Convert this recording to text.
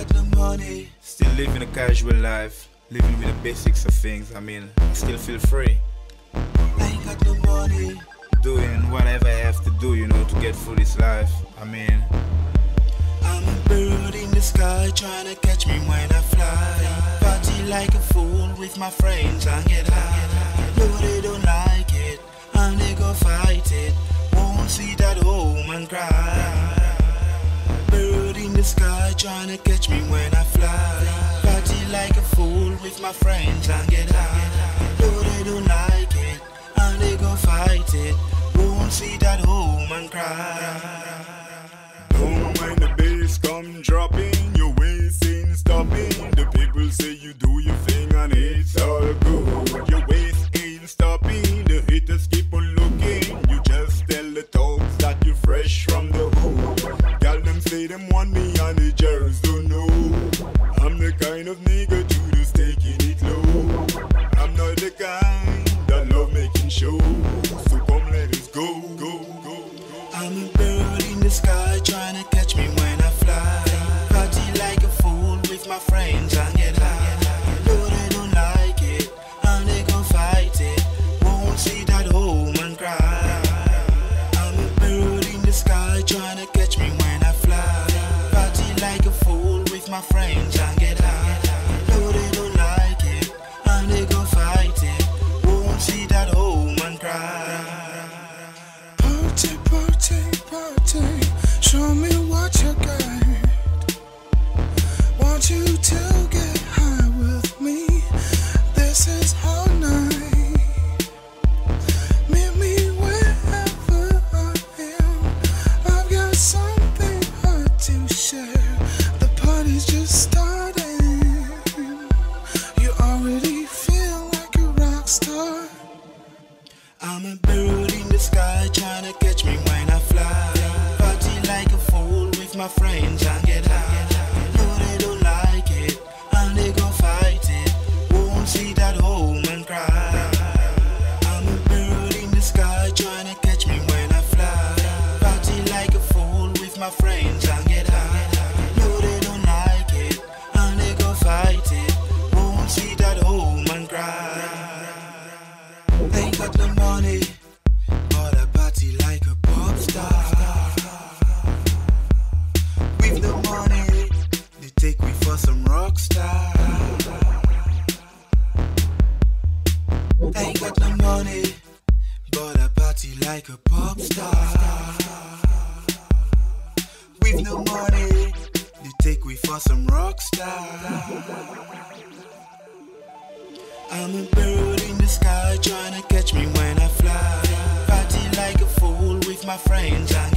got no money. Still living a casual life, living with the basics of things. I mean, I still feel free. I ain't got no money. Doing whatever I have to do, you know, to get through this life. I mean, I'm a bird in the sky trying to catch me when I fly. Party like a fool with my friends and get high. No, they don't like it, and they go fight it. Won't sit at home and cry. Bird in the sky trying to catch me when I fly. Party like a fool with my friends and get high. No, they don't like it, and they go fight it. Won't sit at home and cry. Don't mind the bass come dropping, your waist ain't stopping. The people say you do your thing and it's all good. Your waist ain't stopping, the haters keep on looking. You just tell the dogs that you're fresh from the hood. Tell them say them want me and they just don't know. I'm the kind of nigga to just taking it low. I'm not the kind that love making shows. So come let us go, go, go. I'm a bird in the sky trying to catch me when I fly. Party like a fool with my friends and get high. No, they don't like it, and they gon' fight it. Won't sit at home and cry. I'm a bird in the sky trying to catch me when I fly. Party like a fool with my friends and get high. No, they don't like it, and they gon' fight it. Won't sit at home and cry. Party, party, party, show me what you got. Want you to get high with me. This is all night. Meet me wherever I am. I've got something hard to share. The party's just starting. You already feel like a rock star. I'm a bird in the sky trying to catch me when I fly. Party like a fool with my friends and get high. No, they don't like it, and they gon' fight it. Won't sit at home and cry. I'm a bird in the sky trying to catch me when I fly. Party like a fool with my friends and get high. No, they don't like it, and they gon' fight it. Won't sit at home and cry. Ain't got no money, but I party like a pop star. With no money, they take me for some rock star. Ain't got no money, but I party like a pop star. With no money, they take me for some rock star. I'm a bird in the sky trying to catch me when I fly. Party like a fool with my friends and